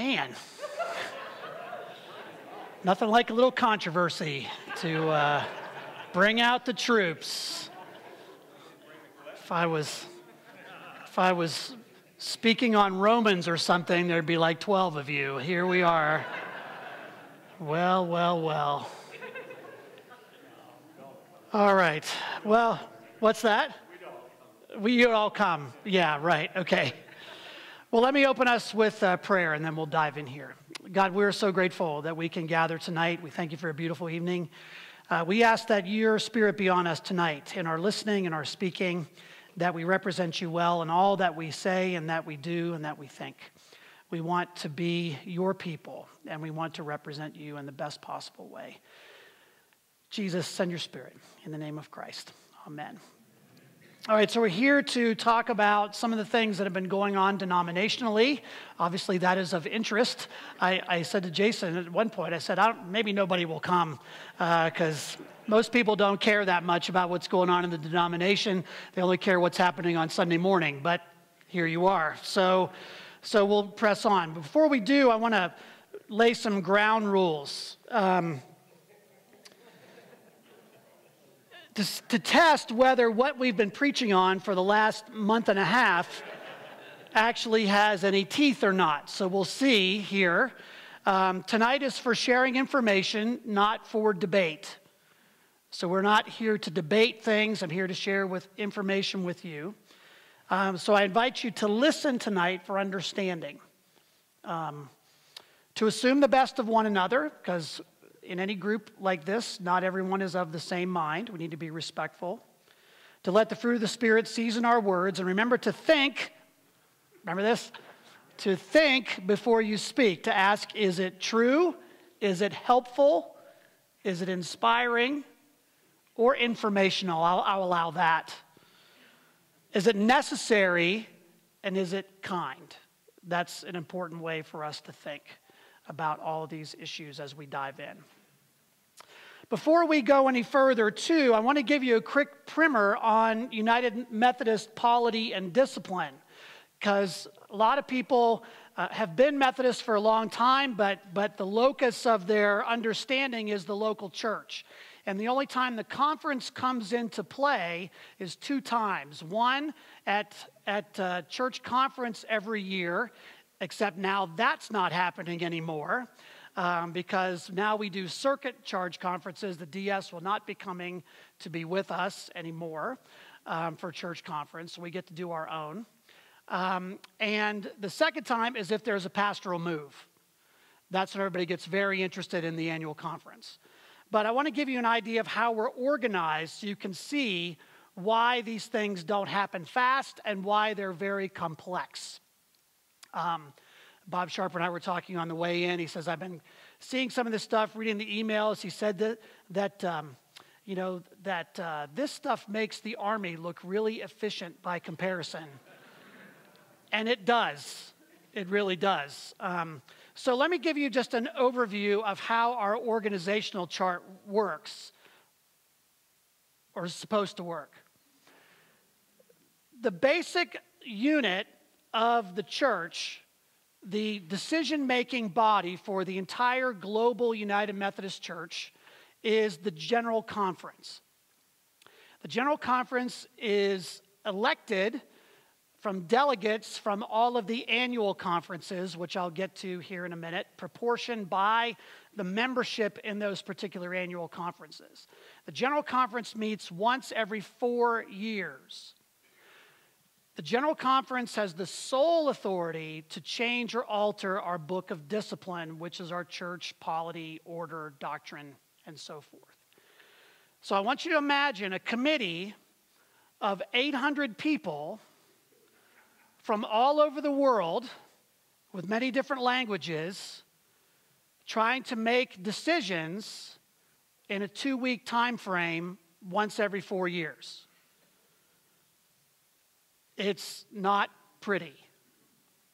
Man, nothing like a little controversy to bring out the troops. If I was speaking on Romans or something, there'd be like 12 of you. Here we are. Well. All right. Well, what's that? We all come. Yeah, right. Okay. Well, let me open us with prayer, and then we'll dive in here. God, we're so grateful that we can gather tonight. We thank you for a beautiful evening. We ask that your spirit be on us tonight in our listening and our speaking, that we represent you well in all that we say and that we do and that we think. We want to be your people, and we want to represent you in the best possible way. Jesus, send your spirit in the name of Christ. Amen. All right, so we're here to talk about some of the things that have been going on denominationally. Obviously, that is of interest. I said to Jason at one point, I said, maybe nobody will come because most people don't care that much about what's going on in the denomination. They only care what's happening on Sunday morning, but here you are. So we'll press on. Before we do, I want to lay some ground rules. To test whether what we've been preaching on for the last month and a half actually has any teeth or not. So we'll see here. Tonight is for sharing information, not for debate. So we're not here to debate things. I'm here to share information with you. So I invite you to listen tonight for understanding. To assume the best of one another, because in any group like this, not everyone is of the same mind. We need to be respectful. To let the fruit of the Spirit season our words. And remember to think, remember this? To think before you speak. To ask, is it true? Is it helpful? Is it inspiring? Or informational? I'll allow that. Is it necessary? And is it kind? That's an important way for us to think about all of these issues as we dive in. Before we go any further, too, I want to give you a quick primer on United Methodist polity and discipline, because a lot of people have been Methodist for a long time, but the locus of their understanding is the local church. And the only time the conference comes into play is two times. One, at church conference every year, except now that's not happening anymore because now we do circuit charge conferences. The DS will not be coming to be with us anymore for church conference. So we get to do our own. And the second time is if there's a pastoral move. That's when everybody gets very interested in the annual conference. But I want to give you an idea of how we're organized so you can see why these things don't happen fast and why they're very complex. Bob Sharp and I were talking on the way in. He says, I've been seeing some of this stuff, reading the emails. He said that this stuff makes the Army look really efficient by comparison. And it does. It really does. So let me give you just an overview of how our organizational chart works, or is supposed to work. The basic unit of the church, the decision-making body for the entire global United Methodist Church, is the General Conference. The General Conference is elected from delegates from all of the annual conferences, which I'll get to here in a minute, proportioned by the membership in those particular annual conferences. The General Conference meets once every 4 years. The General Conference has the sole authority to change or alter our book of discipline, which is our church polity, order, doctrine, and so forth. So I want you to imagine a committee of 800 people from all over the world with many different languages trying to make decisions in a 2-week time frame once every 4 years. It's not pretty,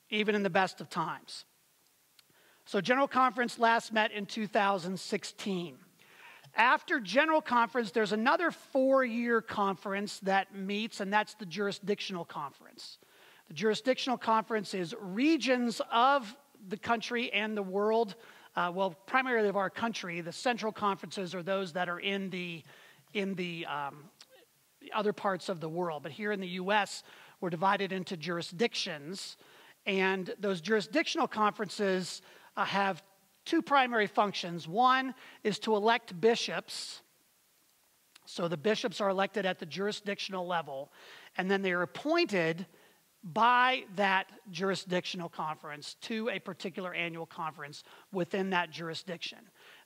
even in the best of times. So General Conference last met in 2016. After General Conference, there's another 4-year conference that meets, and that's the Jurisdictional Conference. The Jurisdictional Conference is regions of the country and the world, well, primarily of our country, the central conferences are those that are in the other parts of the world. But here in the U.S., we're divided into jurisdictions, and those jurisdictional conferences have two primary functions. One is to elect bishops. So the bishops are elected at the jurisdictional level, and then they are appointed by that jurisdictional conference to a particular annual conference within that jurisdiction.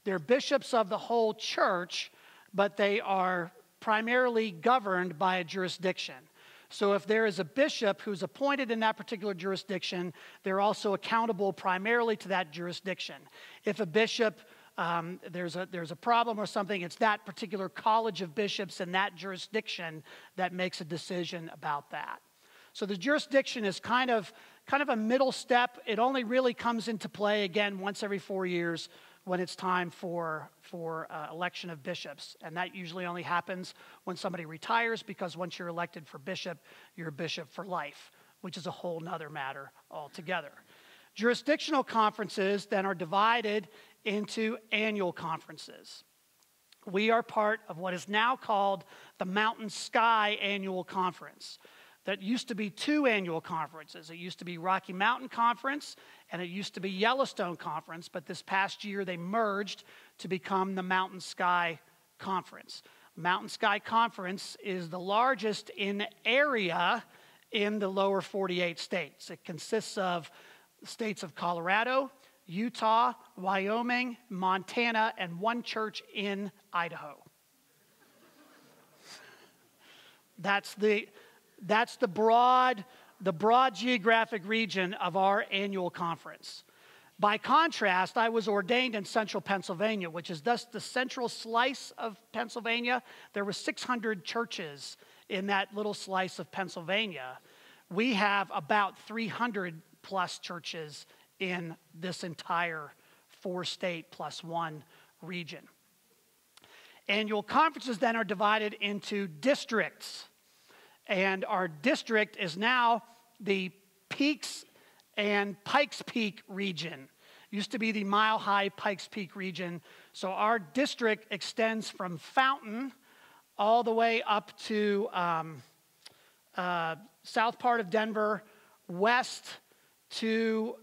They're bishops of the whole church, but they are primarily governed by a jurisdiction. So if there is a bishop who's appointed in that particular jurisdiction, they're also accountable primarily to that jurisdiction. If a bishop, there's a problem or something, it's that particular college of bishops in that jurisdiction that makes a decision about that. So the jurisdiction is kind of a middle step. It only really comes into play, again, once every 4 years when it's time for election of bishops. And that usually only happens when somebody retires, because once you're elected for bishop, you're a bishop for life, which is a whole nother matter altogether. Jurisdictional conferences then are divided into annual conferences. We are part of what is now called the Mountain Sky Annual Conference. That used to be 2 annual conferences. It used to be Rocky Mountain Conference, and it used to be Yellowstone Conference, but this past year they merged to become the Mountain Sky Conference. Mountain Sky Conference is the largest in area in the lower 48 states. It consists of states of Colorado, Utah, Wyoming, Montana, and 1 church in Idaho. That's the broad geographic region of our annual conference. By contrast, I was ordained in central Pennsylvania, which is thus the central slice of Pennsylvania. There were 600 churches in that little slice of Pennsylvania. We have about 300 plus churches in this entire 4-state plus 1 region. Annual conferences then are divided into districts. And our district is now the Peaks and Pikes Peak region. Used to be the Mile High Pikes Peak region. So our district extends from Fountain all the way up to south part of Denver, west to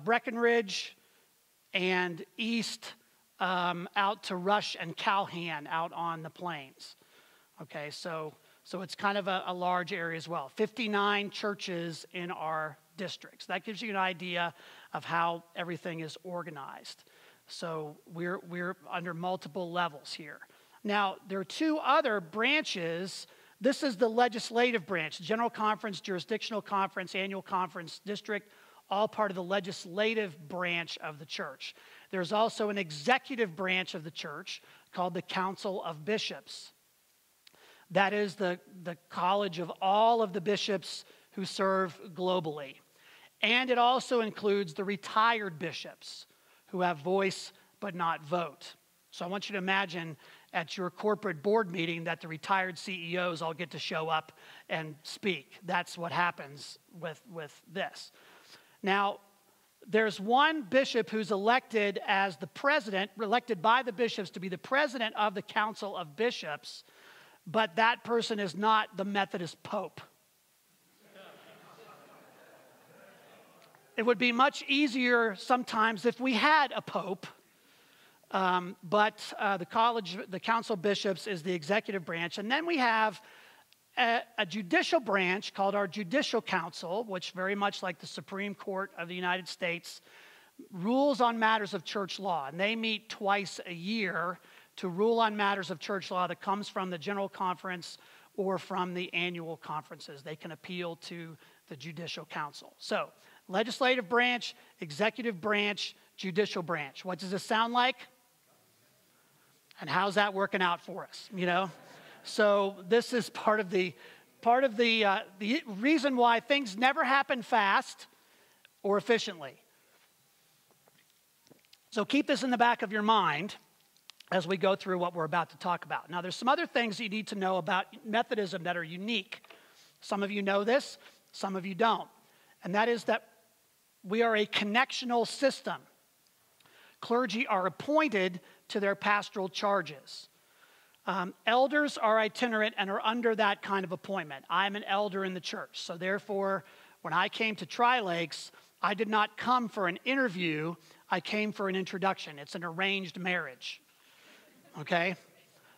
Breckenridge, and east out to Rush and Calhan out on the plains. Okay, so it's kind of a large area as well. 59 churches in our districts. That gives you an idea of how everything is organized. So we're under multiple levels here. Now, there are 2 other branches. This is the legislative branch: General Conference, Jurisdictional Conference, Annual Conference, District, all part of the legislative branch of the church. There's also an executive branch of the church called the Council of Bishops. That is the college of all of the bishops who serve globally. And it also includes the retired bishops who have voice but not vote. So I want you to imagine at your corporate board meeting that the retired CEOs all get to show up and speak. That's what happens with this. Now, there's one bishop who's elected as the president, elected by the bishops to be the president of the Council of Bishops, but that person is not the Methodist Pope. It would be much easier sometimes if we had a pope, but the Council of Bishops is the executive branch. And then we have a judicial branch called our Judicial Council, which very much like the Supreme Court of the United States, rules on matters of church law. And they meet twice a year to rule on matters of church law that comes from the General Conference or from the annual conferences. They can appeal to the Judicial Council. So, legislative branch, executive branch, judicial branch. What does this sound like? And how's that working out for us, you know? So this is part of the reason why things never happen fast or efficiently. So keep this in the back of your mind as we go through what we're about to talk about. Now, there's some other things you need to know about Methodism that are unique. Some of you know this, some of you don't. And that is that We are a connectional system. Clergy are appointed to their pastoral charges. Elders are itinerant and are under that kind of appointment. I'm an elder in the church, so therefore, when I came to Tri-Lakes, I did not come for an interview, I came for an introduction. It's an arranged marriage, okay?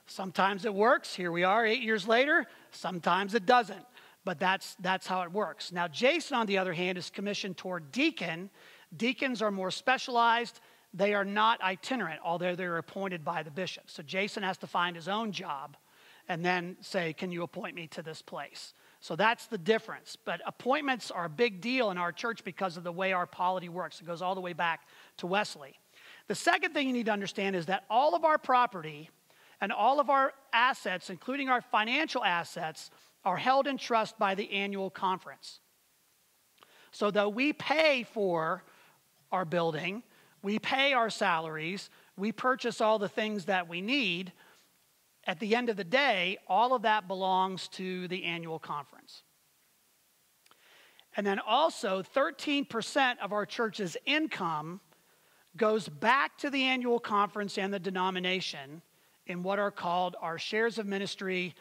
Sometimes it works. Here we are 8 years later. Sometimes it doesn't, but that's how it works. Now, Jason, on the other hand, is commissioned toward deacon. Deacons are more specialized. They are not itinerant, although they're appointed by the bishop. So Jason has to find his own job and then say, can you appoint me to this place? So that's the difference. But appointments are a big deal in our church because of the way our polity works. It goes all the way back to Wesley. The second thing you need to understand is that all of our property and all of our assets, including our financial assets, are held in trust by the annual conference. So though we pay for our building, we pay our salaries, we purchase all the things that we need, at the end of the day, all of that belongs to the annual conference. And then also, 13% of our church's income goes back to the annual conference and the denomination in what are called our shares of ministry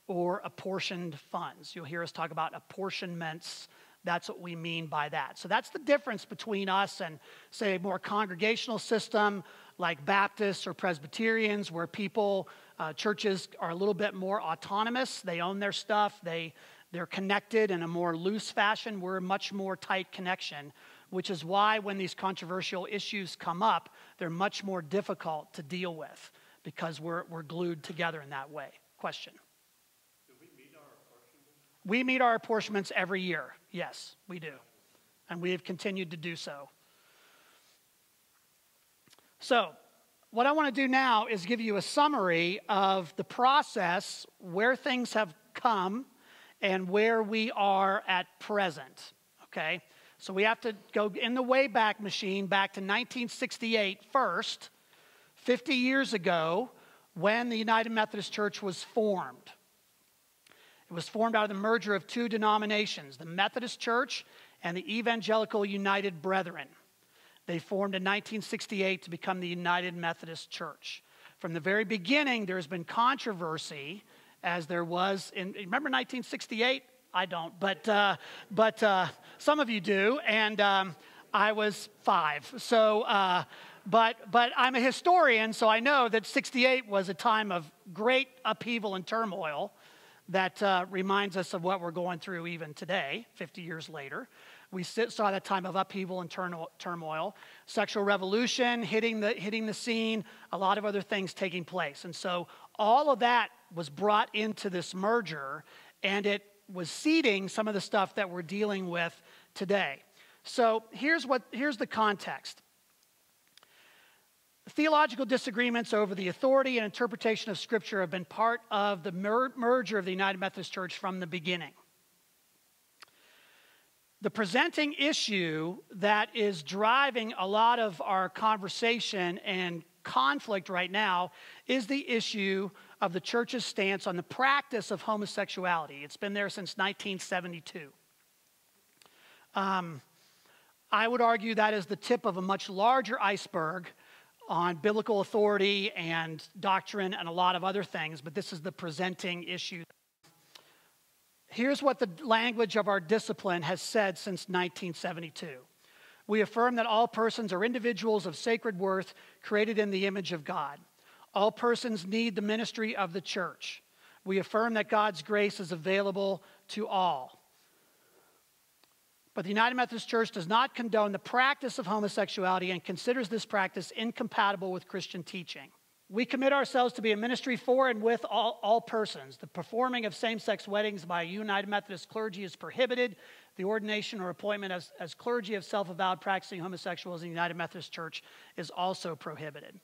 or apportioned funds. You'll hear us talk about apportionments. That's what we mean by that. So that's the difference between us and, say, a more congregational system like Baptists or Presbyterians, where people, churches are a little bit more autonomous. They own their stuff. They're connected in a more loose fashion. We're a much more tight connection, which is why when these controversial issues come up, they're much more difficult to deal with because we're glued together in that way. Question? We meet our apportionments every year. Yes, we do. And we have continued to do so. So, what I want to do now is give you a summary of the process, where things have come, and where we are at present. Okay? So we have to go in the Wayback Machine back to 1968 first, 50 years ago, when the United Methodist Church was formed. It was formed out of the merger of two denominations, the Methodist Church and the Evangelical United Brethren. They formed in 1968 to become the United Methodist Church. From the very beginning, there's been controversy, as there was in, remember 1968? I don't, but some of you do, and I was 5. So, but I'm a historian, so I know that 68 was a time of great upheaval and turmoil that reminds us of what we're going through even today, 50 years later. We saw that time of upheaval and turmoil, sexual revolution hitting the scene, a lot of other things taking place. And so all of that was brought into this merger, and it was seeding some of the stuff that we're dealing with today. So here's the context. Theological disagreements over the authority and interpretation of Scripture have been part of the merger of the United Methodist Church from the beginning. The presenting issue that is driving a lot of our conversation and conflict right now is the issue of the church's stance on the practice of homosexuality. It's been there since 1972. I would argue that is the tip of a much larger iceberg on biblical authority and doctrine and a lot of other things, but this is the presenting issue. Here's what the language of our discipline has said since 1972. We affirm that all persons are individuals of sacred worth, created in the image of God. All persons need the ministry of the church. We affirm that God's grace is available to all. But the United Methodist Church does not condone the practice of homosexuality and considers this practice incompatible with Christian teaching. We commit ourselves to be a ministry for and with all persons. The performing of same-sex weddings by United Methodist clergy is prohibited. The ordination or appointment as clergy of self-avowed practicing homosexuals in the United Methodist Church is also prohibited.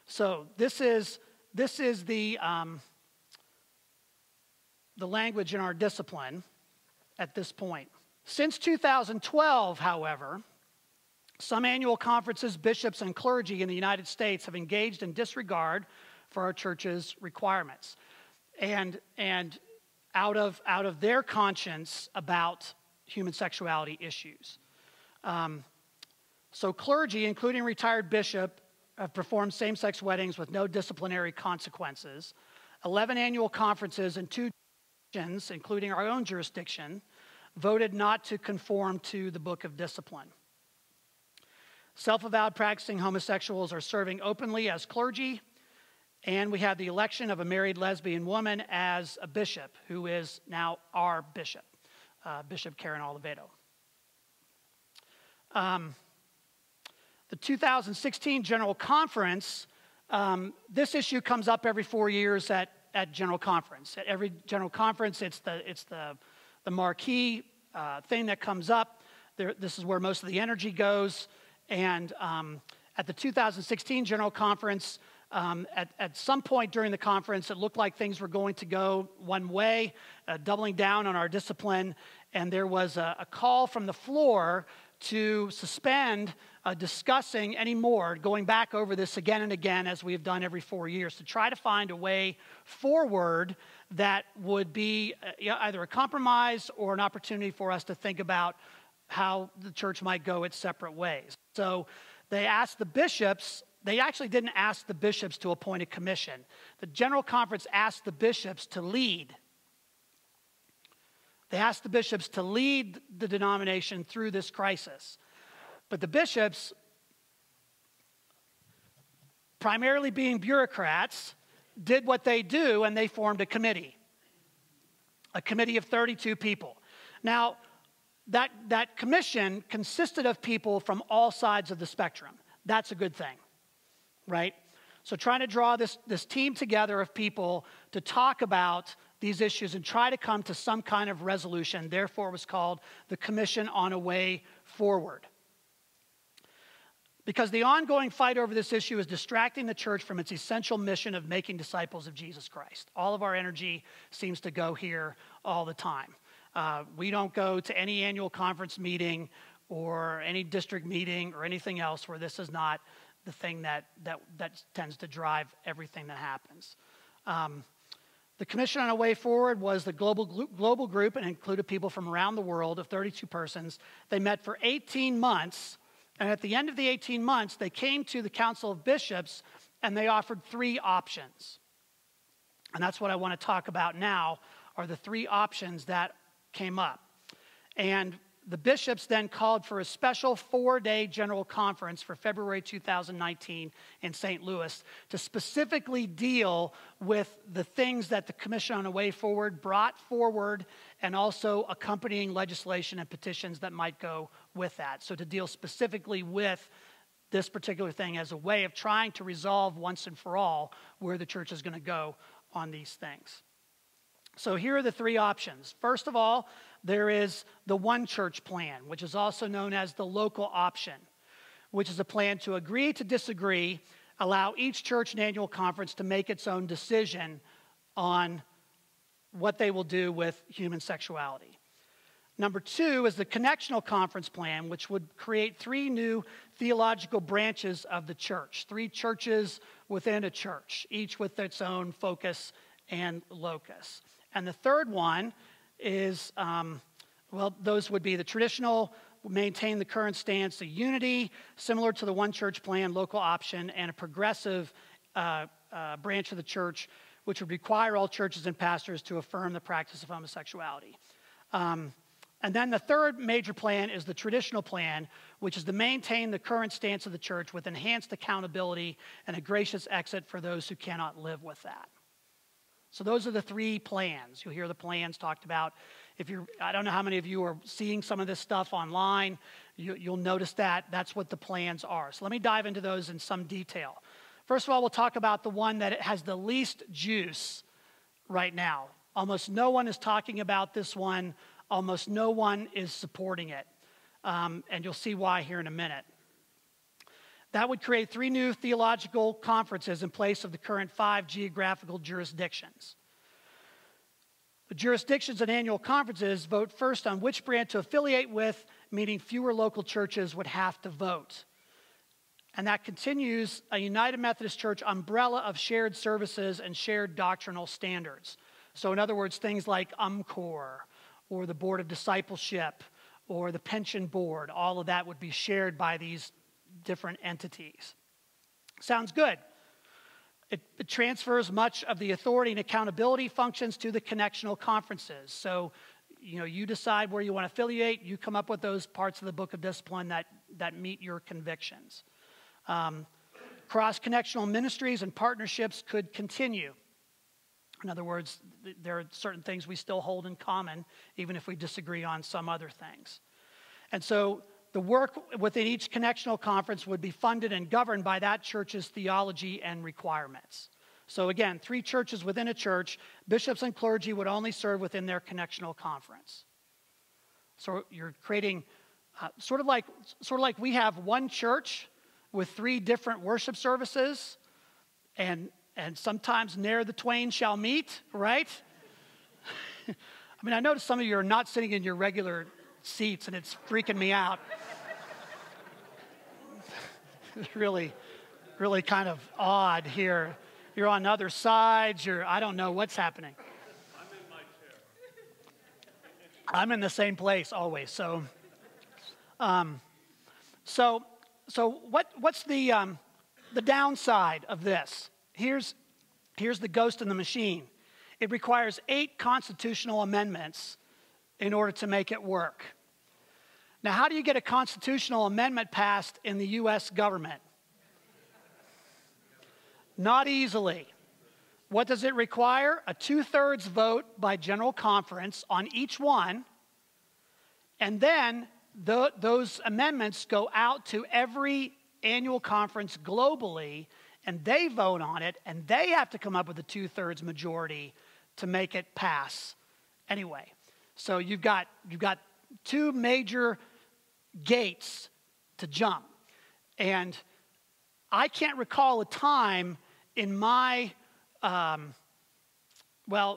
So this is the language in our discipline at this point. Since 2012, however, some annual conferences, bishops, and clergy in the United States have engaged in disregard for our church's requirements, and out of their conscience about human sexuality issues. So clergy, including retired bishop, have performed same-sex weddings with no disciplinary consequences. 11 annual conferences and 2 jurisdictions, including our own jurisdiction, voted not to conform to the Book of Discipline. Self-avowed practicing homosexuals are serving openly as clergy, and we have the election of a married lesbian woman as a bishop, who is now our bishop, Bishop Karen Oliveto. The 2016 General Conference, this issue comes up every 4 years at General Conference. At every General Conference, it's the marquee thing that comes up. This is where most of the energy goes. And at the 2016 General Conference, at some point during the conference, it looked like things were going to go one way, doubling down on our discipline. And there was a call from the floor to suspend discussing any more, going back over this again and again as we have done every 4 years, to try to find a way forward that would be either a compromise or an opportunity for us to think about how the church might go its separate ways. So they asked the bishops. They actually didn't ask the bishops to appoint a commission. The General Conference asked the bishops to lead. They asked the bishops to lead the denomination through this crisis. But the bishops, primarily being bureaucrats, did what they do, and they formed a committee of 32 people. Now, that commission consisted of people from all sides of the spectrum. That's a good thing, right? So trying to draw this team together of people to talk about these issues and try to come to some kind of resolution, therefore was called the Commission on a Way Forward. Because the ongoing fight over this issue is distracting the church from its essential mission of making disciples of Jesus Christ. All of our energy seems to go here all the time. We don't go to any annual conference meeting or any district meeting or anything else where this is not the thing that tends to drive everything that happens. The Commission on a Way Forward was the global group and included people from around the world of 32 persons. They met for 18 months, and at the end of the 18 months, they came to the Council of Bishops, and they offered 3 options. And that's what I want to talk about now, are the 3 options that came up. And the bishops then called for a special 4-day general conference for February 2019 in St. Louis to specifically deal with the things that the Commission on a Way Forward brought forward and also accompanying legislation and petitions that might go with that. So to deal specifically with this particular thing as a way of trying to resolve once and for all where the church is going to go on these things. So here are the 3 options. First of all, there is the One Church plan, which is also known as the local option, which is a plan to agree to disagree, allow each church and annual conference to make its own decision on what they will do with human sexuality. Number 2 is the Connectional Conference plan, which would create 3 new theological branches of the church, 3 churches within a church, each with its own focus and locus. And the third one is, those would be the traditional, maintain the current stance, the unity, similar to the One Church plan, local option, and a progressive branch of the church, which would require all churches and pastors to affirm the practice of homosexuality. And then the third major plan is the traditional plan, which is to maintain the current stance of the church with enhanced accountability and a gracious exit for those who cannot live with that. So those are the 3 plans. You'll hear the plans talked about. I don't know how many of you are seeing some of this stuff online. You'll notice that. That's what the plans are. So let me dive into those in some detail. First of all, we'll talk about the one that has the least juice right now. Almost no one is talking about this one. Almost no one is supporting it. And you'll see why here in a minute. That would create 3 new theological conferences in place of the current 5 geographical jurisdictions. The jurisdictions and annual conferences vote first on which branch to affiliate with, meaning fewer local churches would have to vote. And that continues a United Methodist Church umbrella of shared services and shared doctrinal standards. So in other words, things like UMCOR or the Board of Discipleship or the pension board. All of that would be shared by these different entities. Sounds good. It transfers much of the authority and accountability functions to the connectional conferences. So, you decide where you want to affiliate. You come up with those parts of the Book of Discipline that meet your convictions. Cross-connectional ministries and partnerships could continue. In other words, there are certain things we still hold in common, even if we disagree on some other things. And so the work within each connectional conference would be funded and governed by that church's theology and requirements. So again, 3 churches within a church, bishops and clergy would only serve within their connectional conference. So you're creating sort of like we have one church with 3 different worship services, and sometimes ne'er the twain shall meet, right? I mean, I notice some of you are not sitting in your regular seats, and it's freaking me out. It's really, really kind of odd here. You're on other sides. I don't know what's happening. I'm in my chair. I'm in the same place always. So what's the downside of this? Here's the ghost in the machine. It requires 8 constitutional amendments in order to make it work. Now, how do you get a constitutional amendment passed in the U.S. government? Not easily. What does it require? A 2/3 vote by General Conference on each one, and then those amendments go out to every annual conference globally, and they vote on it, and they have to come up with a 2/3 majority to make it pass anyway. So you've got 2 major gates to jump. And I can't recall a time in my,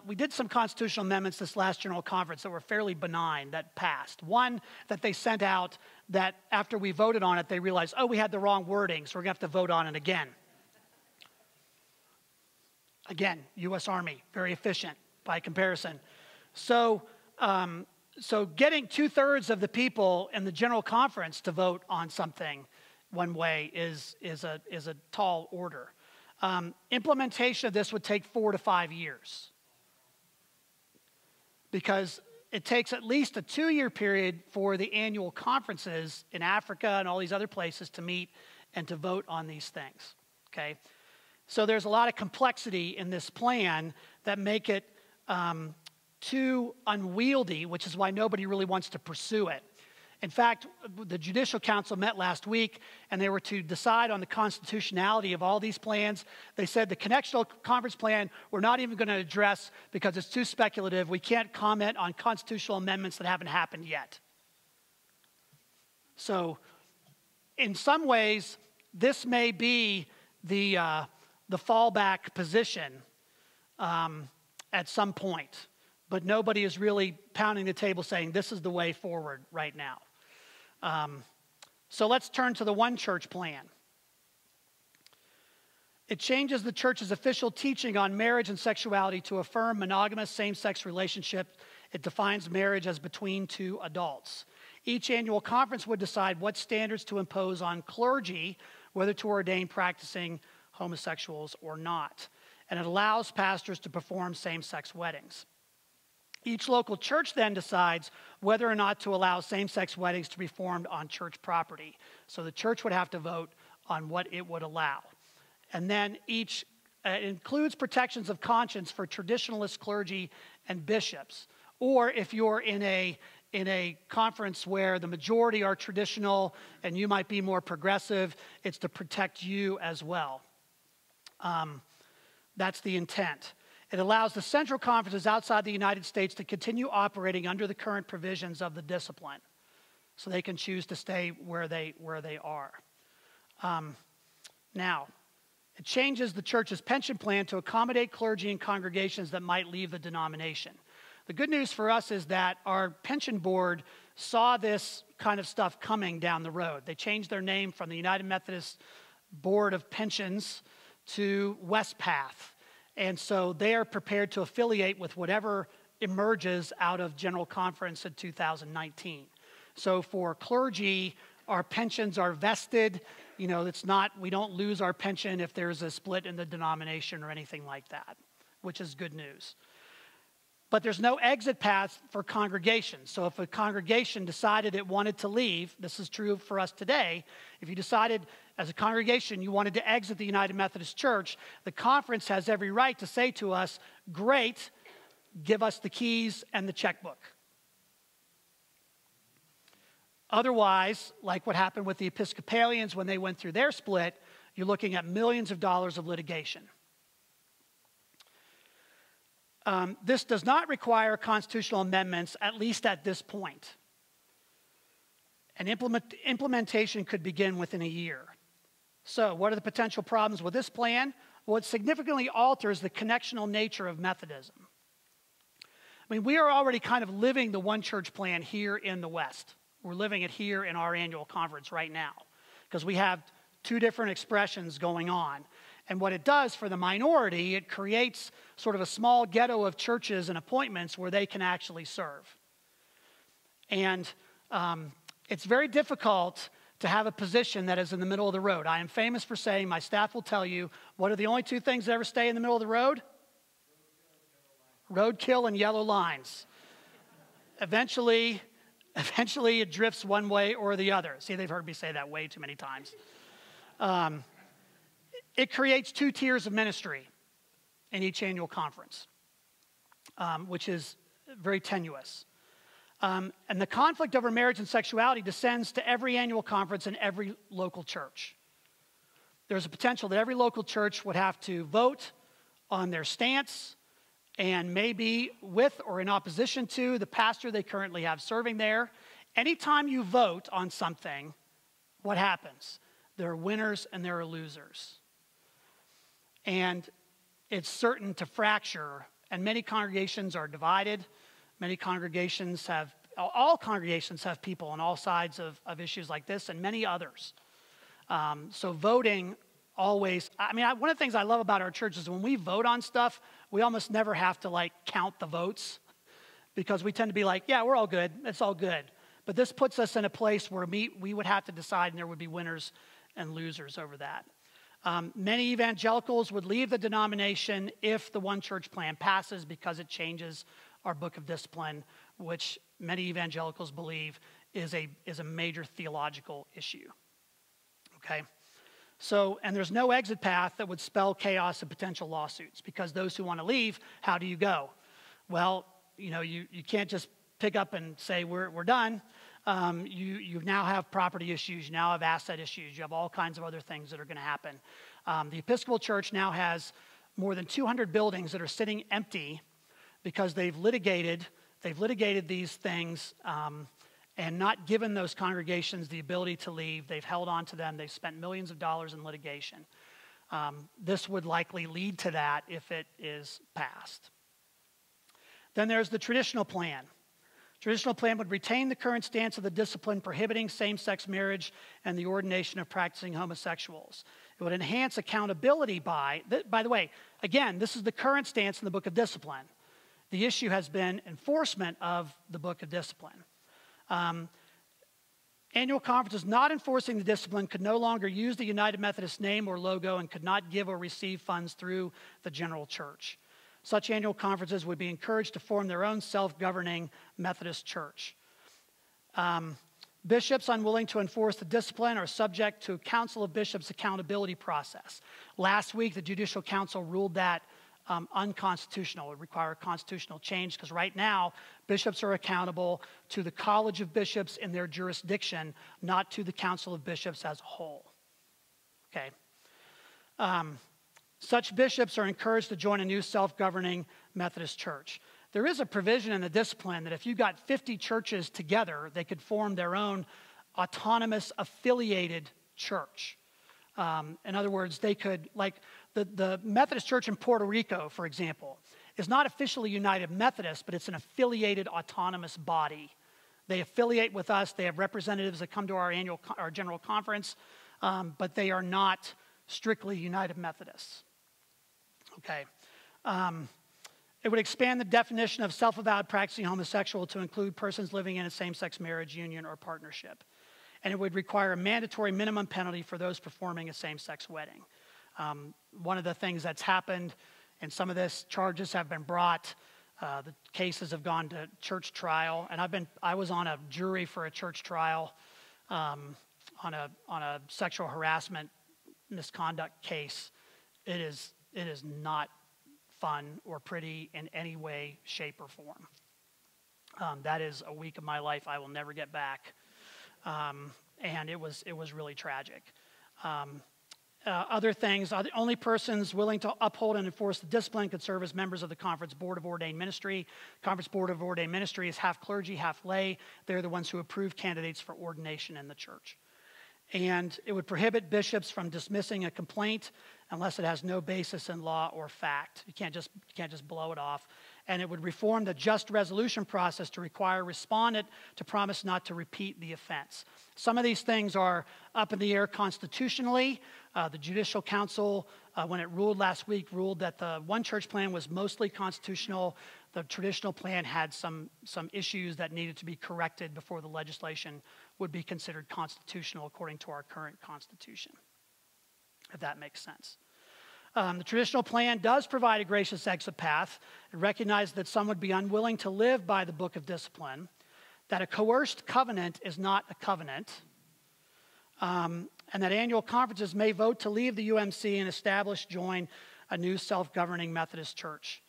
we did some constitutional amendments this last General Conference that were fairly benign that passed. One that they sent out that after we voted on it, they realized, we had the wrong wording, so we're going to have to vote on it again. Again, U.S. Army, very efficient by comparison. So getting 2/3 of the people in the General Conference to vote on something one way is a tall order. Implementation of this would take 4 to 5 years because it takes at least a 2-year period for the annual conferences in Africa and all these other places to meet and to vote on these things, okay? So there's a lot of complexity in this plan that make it too unwieldy, which is why nobody really wants to pursue it. In fact, the Judicial Council met last week, and they were to decide on the constitutionality of all these plans. They said the Connectional Conference Plan we're not even going to address because it's too speculative. We can't comment on constitutional amendments that haven't happened yet. So in some ways, this may be the fallback position at some point. But nobody is really pounding the table saying this is the way forward right now. So let's turn to the One Church plan. It changes the church's official teaching on marriage and sexuality to affirm monogamous same-sex relationship. It defines marriage as between 2 adults. Each annual conference would decide what standards to impose on clergy, whether to ordain practicing homosexuals or not. And it allows pastors to perform same-sex weddings. Each local church then decides whether or not to allow same-sex weddings to be performed on church property. So the church would have to vote on what it would allow. And then it includes protections of conscience for traditionalist clergy and bishops. Or if you're in a conference where the majority are traditional and you might be more progressive, it's to protect you as well. That's the intent. It allows the central conferences outside the United States to continue operating under the current provisions of the discipline, so they can choose to stay where they are. Now, it changes the church's pension plan to accommodate clergy and congregations that might leave the denomination. The good news for us is that our pension board saw this kind of stuff coming down the road. They changed their name from the United Methodist Board of Pensions to Westpath. And so they are prepared to affiliate with whatever emerges out of General Conference in 2019. So for clergy, our pensions are vested. You know, we don't lose our pension if there's a split in the denomination or anything like that, which is good news. But there's no exit path for congregations. So if a congregation decided it wanted to leave, this is true for us today, if you decided as a congregation you wanted to exit the United Methodist Church, the conference has every right to say to us, great, give us the keys and the checkbook. Otherwise, like what happened with the Episcopalians when they went through their split, you're looking at millions of dollars of litigation. This does not require constitutional amendments, at least at this point. And implementation could begin within a year. So what are the potential problems with this plan? Well, it significantly alters the connectional nature of Methodism. I mean, we are already kind of living the one church plan here in the West. We're living it here in our annual conference right now because we have two different expressions going on. And what it does for the minority, it creates sort of a small ghetto of churches and appointments where they can actually serve. And it's very difficult to have a position that is in the middle of the road. I am famous for saying, my staff will tell you, what are the only two things that ever stay in the middle of the road? Roadkill and yellow lines. Eventually it drifts one way or the other. See, they've heard me say that way too many times. It creates two tiers of ministry in each annual conference, which is very tenuous. And the conflict over marriage and sexuality descends to every annual conference in every local church. There's a potential that every local church would have to vote on their stance and maybe with or in opposition to the pastor they currently have serving there. Anytime you vote on something, what happens? There are winners and there are losers. And it's certain to fracture, and many congregations are divided. Many congregations all congregations have people on all sides of issues like this and many others. So voting always, one of the things I love about our church is when we vote on stuff, we almost never have to count the votes because we tend to be like, yeah, we're all good. It's all good. But this puts us in a place where we would have to decide and there would be winners and losers over that. Many evangelicals would leave the denomination if the one church plan passes because it changes our book of discipline, which many evangelicals believe is a major theological issue. Okay? So, and there's no exit path that would spell chaos and potential lawsuits because those who want to leave, how do you go? Well, you can't just pick up and say we're done. You now have property issues, you now have asset issues, you have all kinds of other things that are going to happen. The Episcopal Church now has more than 200 buildings that are sitting empty because they've litigated these things and not given those congregations the ability to leave. They've held on to them. They've spent millions of dollars in litigation. This would likely lead to that if it is passed. Then there's the traditional plan. Traditional plan would retain the current stance of the discipline prohibiting same-sex marriage and the ordination of practicing homosexuals. It would enhance accountability by the way, again, this is the current stance in the Book of Discipline. The issue has been enforcement of the Book of Discipline. Annual conferences not enforcing the discipline could no longer use the United Methodist name or logo and could not give or receive funds through the general church. Such annual conferences would be encouraged to form their own self-governing Methodist church. Bishops unwilling to enforce the discipline are subject to a Council of Bishops accountability process. Last week, the Judicial Council ruled that unconstitutional. It would require a constitutional change because right now, bishops are accountable to the College of Bishops in their jurisdiction, not to the Council of Bishops as a whole. Okay. Such bishops are encouraged to join a new self-governing Methodist church. There is a provision in the discipline that if you got 50 churches together, they could form their own autonomous affiliated church. In other words, they could, like the Methodist Church in Puerto Rico, for example, is not officially United Methodist, but it's an affiliated autonomous body. They affiliate with us. They have representatives that come to our general conference, but they are not strictly United Methodists. Okay. It would expand the definition of self-avowed practicing homosexual to include persons living in a same-sex marriage, union, or partnership. And it would require a mandatory minimum penalty for those performing a same-sex wedding. One of the things that's happened, and some of this charges have been brought, the cases have gone to church trial, and I was on a jury for a church trial on a sexual harassment misconduct case. It is not fun or pretty in any way, shape, or form. That is a week of my life I will never get back, and it was really tragic. Other things, only persons willing to uphold and enforce the discipline could serve as members of the Conference Board of Ordained Ministry. Conference Board of Ordained Ministry is half clergy, half lay. They're the ones who approve candidates for ordination in the church. And it would prohibit bishops from dismissing a complaint unless it has no basis in law or fact. You can't just blow it off. And it would reform the just resolution process to require a respondent to promise not to repeat the offense. Some of these things are up in the air constitutionally. The Judicial Council, when it ruled last week, ruled that the one church plan was mostly constitutional. The traditional plan had some issues that needed to be corrected before the legislation would be considered constitutional according to our current constitution, if that makes sense. The traditional plan does provide a gracious exit path. It recognizes that some would be unwilling to live by the book of discipline, that a coerced covenant is not a covenant, and that annual conferences may vote to leave the UMC and join a new self-governing Methodist church.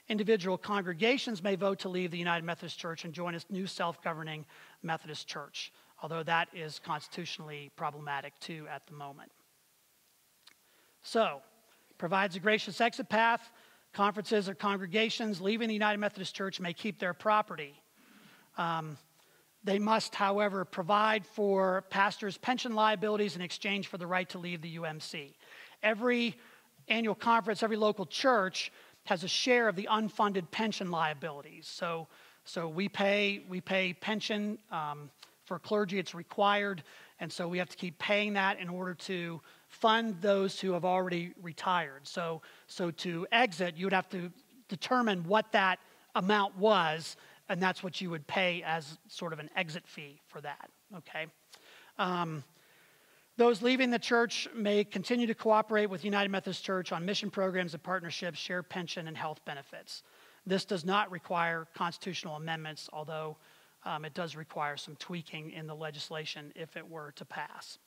Individual congregations may vote to leave the United Methodist Church and join a new self-governing Methodist church, although that is constitutionally problematic too at the moment. So, provides a gracious exit path. Conferences or congregations leaving the United Methodist Church may keep their property. They must, however, provide for pastors' pension liabilities in exchange for the right to leave the UMC. Every annual conference, every local church has a share of the unfunded pension liabilities. So we pay pension for clergy. It's required, and so we have to keep paying that in order to fund those who have already retired. So to exit, you would have to determine what that amount was, and that's what you would pay as sort of an exit fee for that, okay? Those leaving the church may continue to cooperate with United Methodist Church on mission programs and partnerships, share pension and health benefits. This does not require constitutional amendments, although it does require some tweaking in the legislation if it were to pass.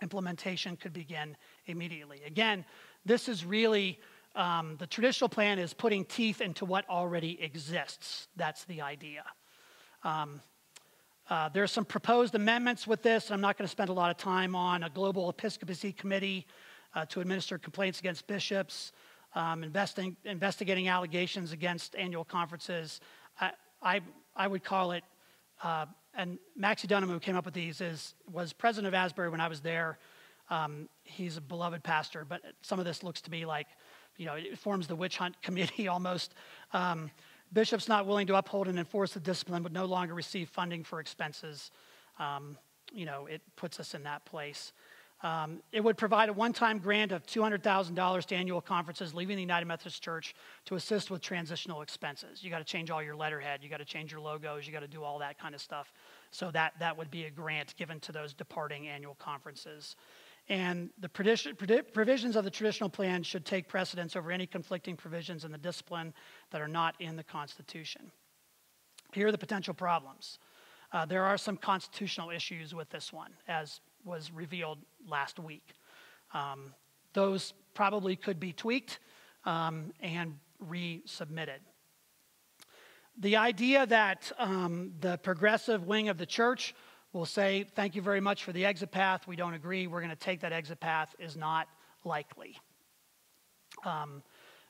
Implementation could begin immediately. Again, this is really, the traditional plan is putting teeth into what already exists. That's the idea. There are some proposed amendments with this. I'm not going to spend a lot of time on a global episcopacy committee to administer complaints against bishops, investigating allegations against annual conferences. I would call it, and Maxie Dunham, who came up with these, was president of Asbury when I was there. He's a beloved pastor, but some of this looks to me like, it forms the witch hunt committee almost. Bishops not willing to uphold and enforce the discipline would no longer receive funding for expenses. It puts us in that place. It would provide a one-time grant of $200,000 to annual conferences leaving the United Methodist Church to assist with transitional expenses. You got to change all your letterhead. You got to change your logos. You got to do all that kind of stuff. So that would be a grant given to those departing annual conferences. And the provisions of the traditional plan should take precedence over any conflicting provisions in the discipline that are not in the Constitution. Here are the potential problems. There are some constitutional issues with this one, as was revealed last week. Those probably could be tweaked and resubmitted. The idea that the progressive wing of the church will say, thank you very much for the exit path, we don't agree, we're going to take that exit path, is not likely.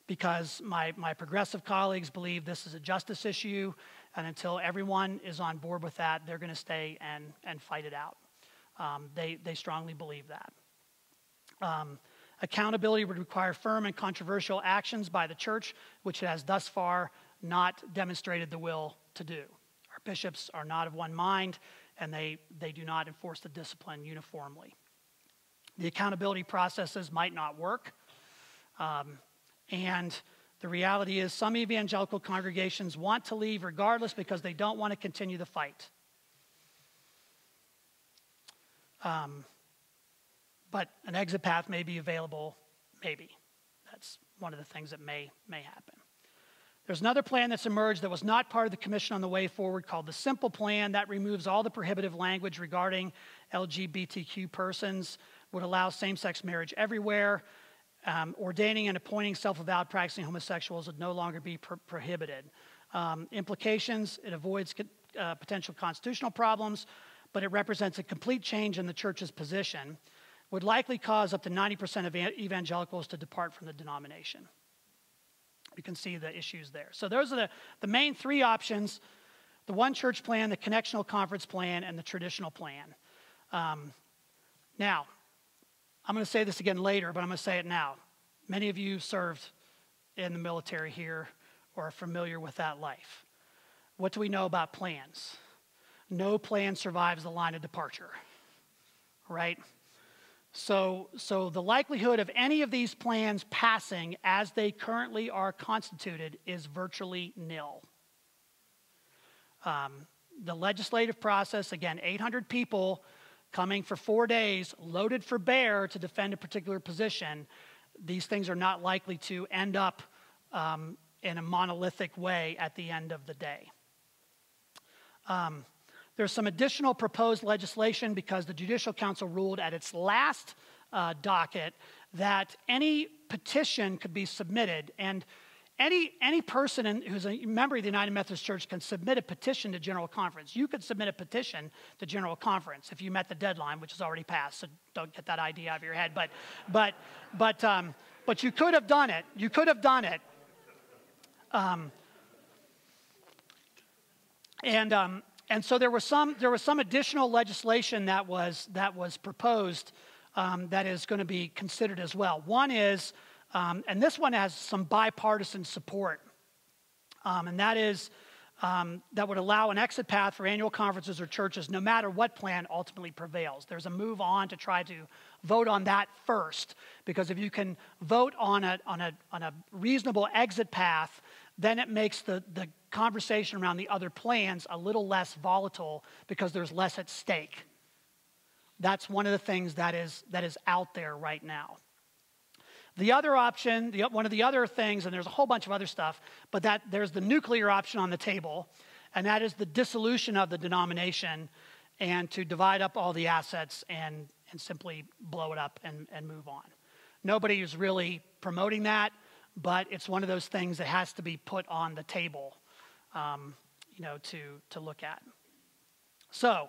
Because my progressive colleagues believe this is a justice issue, and until everyone is on board with that, they're going to stay and fight it out. They strongly believe that. Accountability would require firm and controversial actions by the church, which it has thus far not demonstrated the will to do. Our bishops are not of one mind, and they do not enforce the discipline uniformly. The accountability processes might not work, and The reality is some evangelical congregations want to leave regardless because they don't want to continue the fight. But an exit path may be available, maybe. That's one of the things that may happen. There's another plan that's emerged that was not part of the Commission on the Way Forward called the Simple Plan. That removes all the prohibitive language regarding LGBTQ persons, would allow same-sex marriage everywhere. Ordaining and appointing self-avowed practicing homosexuals would no longer be prohibited. Implications, it avoids potential constitutional problems, but it represents a complete change in the church's position, would likely cause up to 90% of evangelicals to depart from the denomination. You can see the issues there. So those are the main three options: the one church plan, the connectional conference plan, and the traditional plan. Now, I'm going to say this again later, but I'm going to say it now. Many of you served in the military here or are familiar with that life. What do we know about plans? No plan survives the line of departure, right? So the likelihood of any of these plans passing as they currently are constituted is virtually nil. The legislative process, again, 800 people coming for 4 days, loaded for bear to defend a particular position. These things are not likely to end up in a monolithic way at the end of the day. There's some additional proposed legislation because the Judicial Council ruled at its last docket that any petition could be submitted, and any person who's a member of the United Methodist Church can submit a petition to General Conference. You could submit a petition to General Conference if you met the deadline, which is already passed, so don't get that idea out of your head. But you could have done it. You could have done it. And so there was some additional legislation that was proposed that is going to be considered as well. One is, and this one has some bipartisan support, and that is that would allow an exit path for annual conferences or churches no matter what plan ultimately prevails. There's a move on to try to vote on that first, because if you can vote on a reasonable exit path, then it makes the conversation around the other plans a little less volatile because there's less at stake. That's one of the things that is out there right now. The other option, one of the other things, and there's a whole bunch of other stuff, but there's the nuclear option on the table, and that is the dissolution of the denomination and to divide up all the assets and simply blow it up and move on. Nobody is really promoting that, but it's one of those things that has to be put on the table, to look at. So,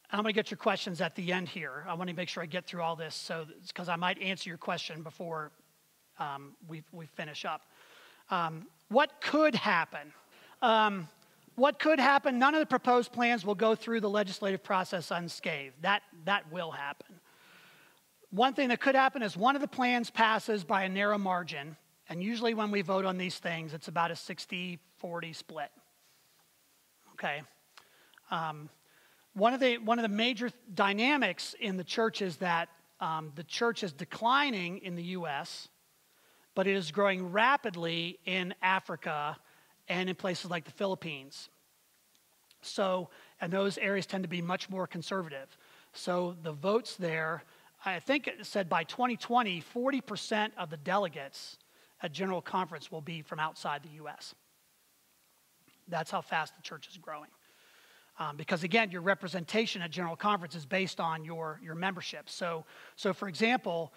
I'm going to get your questions at the end here. I want to make sure I get through all this, because I might answer your question before we finish up. What could happen? What could happen? None of the proposed plans will go through the legislative process unscathed. That will happen. One thing that could happen is one of the plans passes by a narrow margin, and usually when we vote on these things, it's about a 60-40 split. Okay. One of the major dynamics in the church is that the church is declining in the U.S., but it is growing rapidly in Africa and in places like the Philippines. So, and those areas tend to be much more conservative. So the votes there, I think it said by 2020, 40% of the delegates at General Conference will be from outside the U.S. That's how fast the church is growing. Because again, your representation at General Conference is based on your membership. So for example,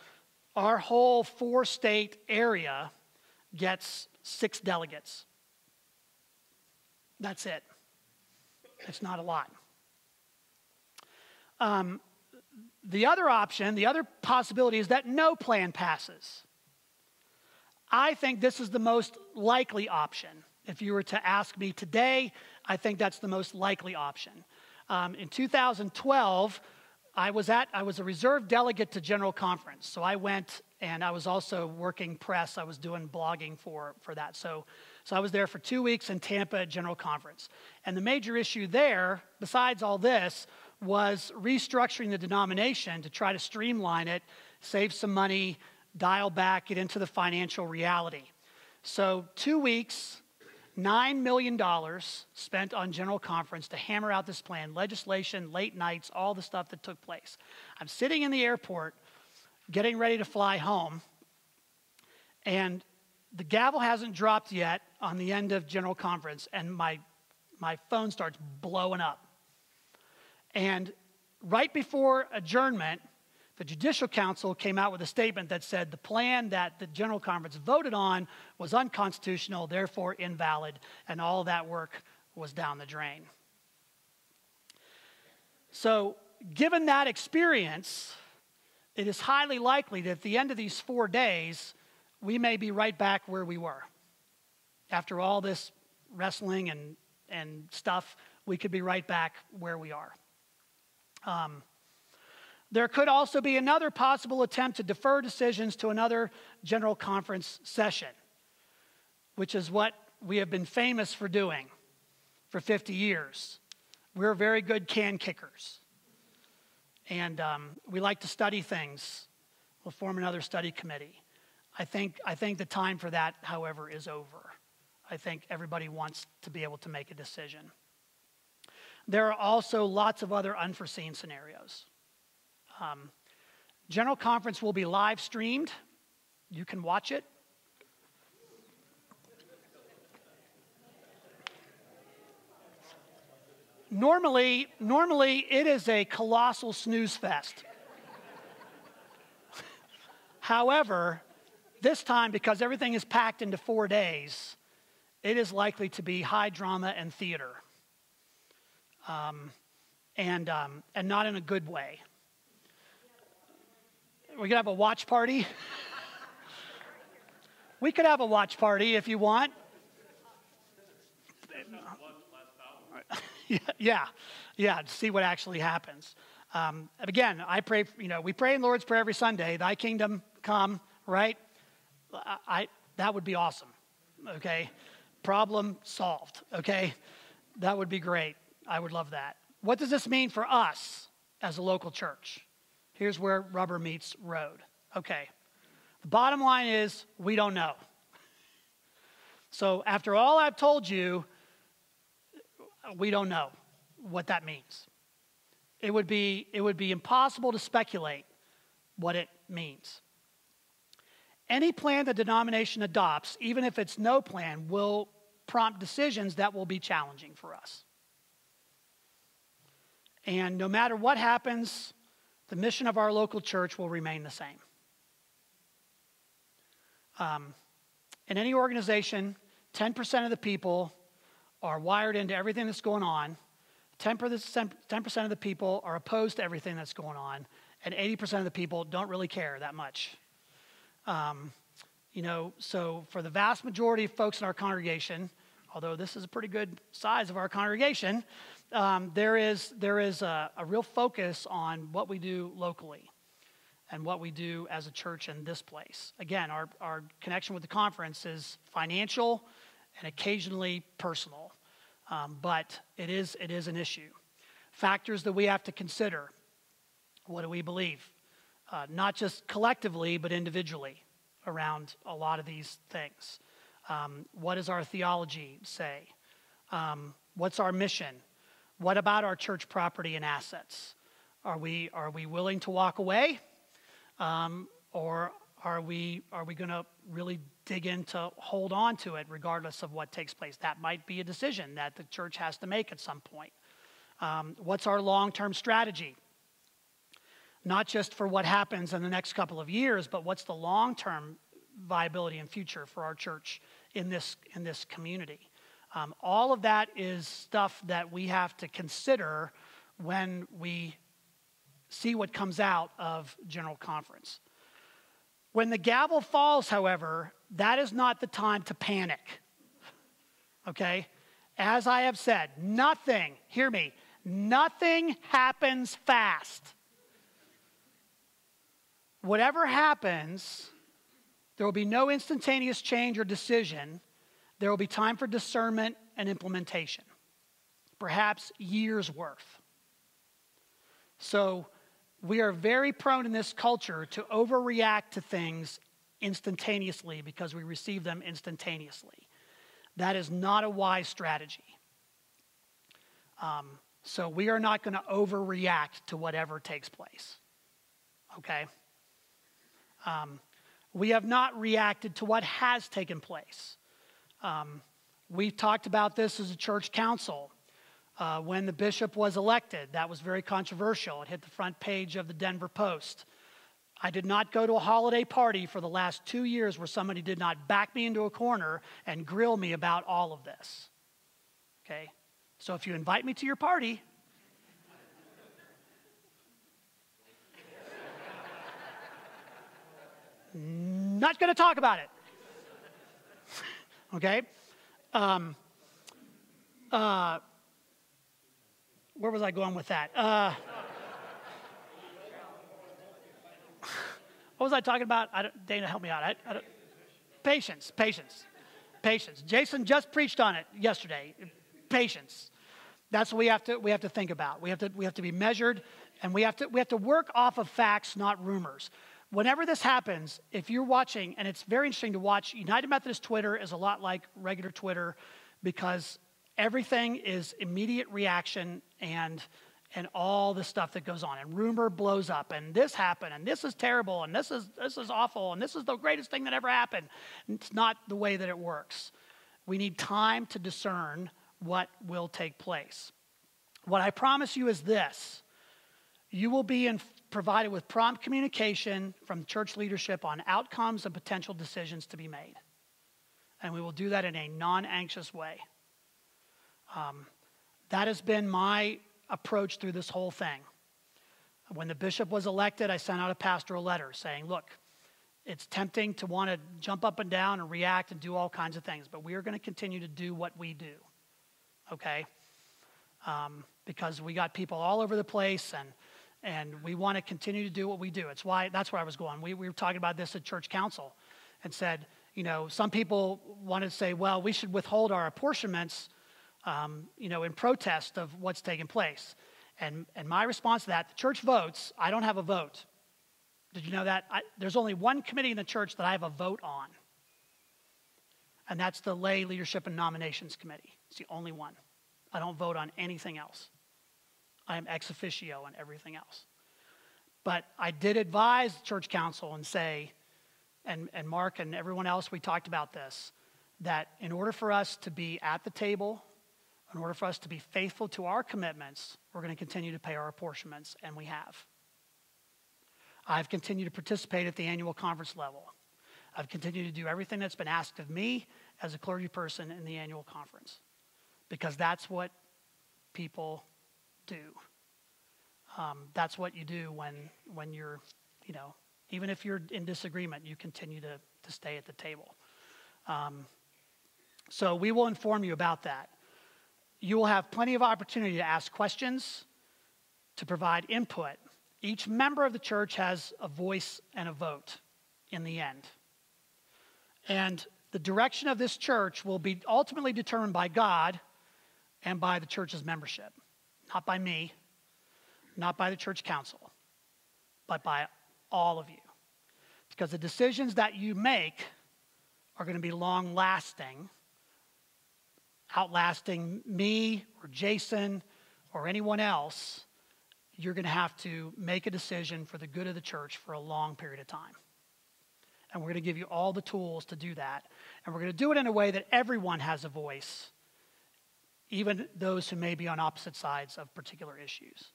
our whole 4-state area gets 6 delegates. That's it. It's not a lot. The other option, the other possibility is that no plan passes. I think this is the most likely option. If you were to ask me today, I think that's the most likely option. In 2012, I was a reserve delegate to General Conference. So I went, and I was also working press. I was doing blogging for that. So I was there for 2 weeks in Tampa at General Conference. And the major issue there, besides all this, was restructuring the denomination to try to streamline it, save some money, dial back, get into the financial reality. So 2 weeks, $9 million spent on General Conference to hammer out this plan, legislation, late nights, all the stuff that took place. I'm sitting in the airport getting ready to fly home, and the gavel hasn't dropped yet on the end of General Conference, and my phone starts blowing up. And right before adjournment, the Judicial Council came out with a statement that said the plan that the General Conference voted on was unconstitutional, therefore invalid, and all that work was down the drain. So, given that experience, it is highly likely that at the end of these 4 days, we may be right back where we were. After all this wrestling and stuff, we could be right back where we are. There could also be another possible attempt to defer decisions to another General Conference session, which is what we have been famous for doing for 50 years. We're very good can kickers. And we like to study things. We'll form another study committee. I think the time for that, however, is over. I think everybody wants to be able to make a decision. There are also lots of other unforeseen scenarios. General Conference will be live streamed. You can watch it. Normally it is a colossal snooze fest. However, this time, because everything is packed into 4 days, it is likely to be high drama and theater. And not in a good way. We could have a watch party. We could have a watch party if you want. Yeah, to see what actually happens. Again, I pray, we pray in the Lord's Prayer every Sunday, thy kingdom come, right? That would be awesome, okay? Problem solved, okay? That would be great. I would love that. What does this mean for us as a local church? Here's where rubber meets road. Okay. The bottom line is we don't know. So after all I've told you, we don't know what that means. It would be impossible to speculate what it means. Any plan the denomination adopts, even if it's no plan, will prompt decisions that will be challenging for us. And no matter what happens, the mission of our local church will remain the same. In any organization, 10% of the people are wired into everything that's going on. 10% of the people are opposed to everything that's going on. And 80% of the people don't really care that much. So for the vast majority of folks in our congregation, although this is a pretty good size of our congregation, there is a real focus on what we do locally and what we do as a church in this place. Again, our connection with the conference is financial and occasionally personal, but it is an issue. Factors that we have to consider. What do we believe? Not just collectively, but individually around a lot of these things. What does our theology say? What's our mission? What about our church property and assets? Are we willing to walk away? Or are we going to really dig in to hold on to it regardless of what takes place? That might be a decision that the church has to make at some point. What's our long-term strategy? Not just for what happens in the next couple of years, but what's the long-term viability and future for our church in this community? All of that is stuff that we have to consider when we see what comes out of General Conference. When the gavel falls, however, that is not the time to panic. Okay? As I have said, nothing happens fast. Whatever happens, there will be no instantaneous change or decision. There will be time for discernment and implementation, perhaps years' worth. So we are very prone in this culture to overreact to things instantaneously because we receive them instantaneously. That is not a wise strategy. So we are not going to overreact to whatever takes place. Okay? We have not reacted to what has taken place. We talked about this as a church council. When the bishop was elected, that was very controversial. It hit the front page of the Denver Post. I did not go to a holiday party for the last 2 years where somebody did not back me into a corner and grill me about all of this. Okay? So if you invite me to your party, not going to talk about it. Okay? Where was I going with that? What was I talking about? Dana, help me out. Patience. Jason just preached on it yesterday. Patience. That's what we have to think about. We have to be measured, and we have to work off of facts, not rumors. Whenever this happens, if you're watching, and it's very interesting to watch, United Methodist Twitter is a lot like regular Twitter because everything is immediate reaction and all the stuff that goes on. And rumor blows up, and this happened, and this is terrible, and this is awful, and this is the greatest thing that ever happened. It's not the way that it works. We need time to discern what will take place. What I promise you is this. You will be provided with prompt communication from church leadership on outcomes and potential decisions to be made. And we will do that in a non-anxious way. That has been my approach through this whole thing. When the bishop was elected, I sent out a pastoral letter saying, look, it's tempting to want to jump up and down and react and do all kinds of things, but we are going to continue to do what we do, okay? Because we got people all over the place, and we want to continue to do what we do. That's where I was going. We were talking about this at church council and said, some people wanted to say, well, we should withhold our apportionments in protest of what's taking place. And my response to that, the church votes. I don't have a vote. Did you know that? There's only one committee in the church that I have a vote on. And that's the Lay Leadership and Nominations Committee. It's the only one. I don't vote on anything else. I am ex officio on everything else. But I did advise the church council and say, and Mark and everyone else, we talked about this, that in order for us to be at the table, in order for us to be faithful to our commitments, we're going to continue to pay our apportionments, and we have. I've continued to participate at the annual conference level. I've continued to do everything that's been asked of me as a clergy person in the annual conference, because that's what people do. That's what you do when you're, even if you're in disagreement, you continue to stay at the table. So we will inform you about that. You will have plenty of opportunity to ask questions, to provide input. Each member of the church has a voice and a vote in the end. And the direction of this church will be ultimately determined by God and by the church's membership. Not by me, not by the church council, but by all of you. Because the decisions that you make are going to be long-lasting, outlasting me or Jason or anyone else. You're going to have to make a decision for the good of the church for a long period of time. And we're going to give you all the tools to do that. And we're going to do it in a way that everyone has a voice, even those who may be on opposite sides of particular issues.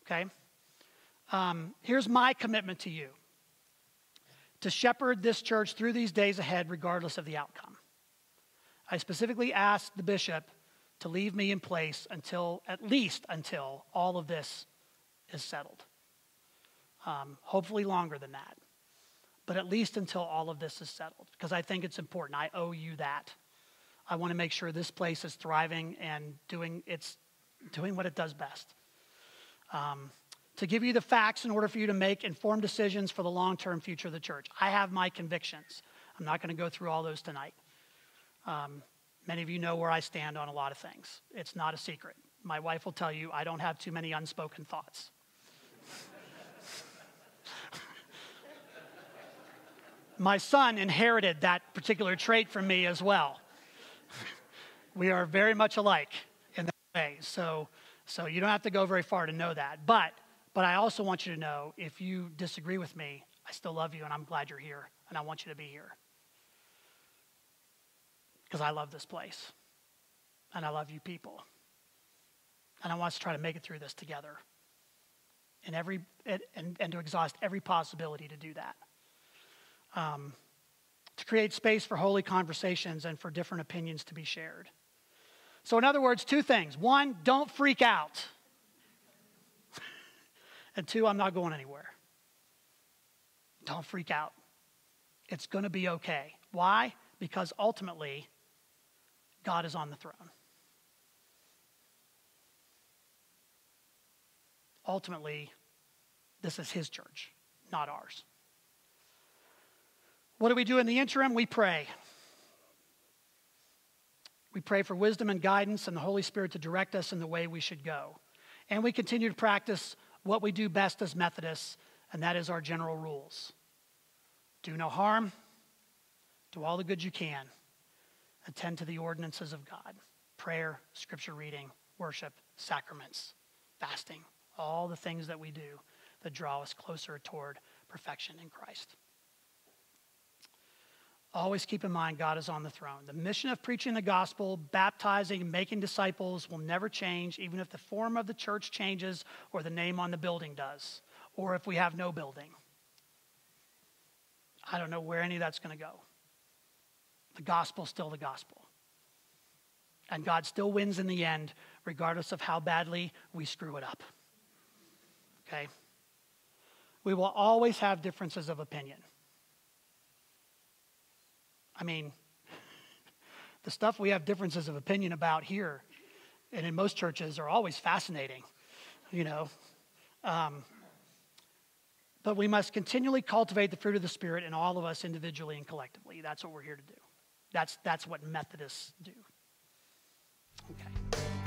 Okay? Here's my commitment to you. To shepherd this church through these days ahead regardless of the outcome. I specifically asked the bishop to leave me in place at least until all of this is settled. Hopefully longer than that. But at least until all of this is settled. Because I think it's important. I owe you that. I want to make sure this place is thriving and doing what it does best. To give you the facts in order for you to make informed decisions for the long-term future of the church. I have my convictions. I'm not going to go through all those tonight. Many of you know where I stand on a lot of things. It's not a secret. My wife will tell you I don't have too many unspoken thoughts. My son inherited that particular trait from me as well. We are very much alike in that way. So you don't have to go very far to know that. But I also want you to know, if you disagree with me, I still love you and I'm glad you're here and I want you to be here. Because I love this place and I love you people. And I want us to try to make it through this together. And to exhaust every possibility to do that. To create space for holy conversations and for different opinions to be shared. So in other words, two things. One, don't freak out. And two, I'm not going anywhere. Don't freak out. It's going to be okay. Why? Because ultimately, God is on the throne. Ultimately, this is his church, not ours. What do we do in the interim? We pray. We pray for wisdom and guidance and the Holy Spirit to direct us in the way we should go. And we continue to practice what we do best as Methodists, and that is our general rules. Do no harm. Do all the good you can. Attend to the ordinances of God. Prayer, scripture reading, worship, sacraments, fasting. All the things that we do that draw us closer toward perfection in Christ. Always keep in mind God is on the throne. The mission of preaching the gospel, baptizing, making disciples will never change, even if the form of the church changes or the name on the building does, or if we have no building. I don't know where any of that's going to go. The gospel's still the gospel. And God still wins in the end, regardless of how badly we screw it up. Okay? We will always have differences of opinion. I mean, the stuff we have differences of opinion about here and in most churches are always fascinating, you know. But we must continually cultivate the fruit of the Spirit in all of us individually and collectively. That's what we're here to do. That's what Methodists do. Okay.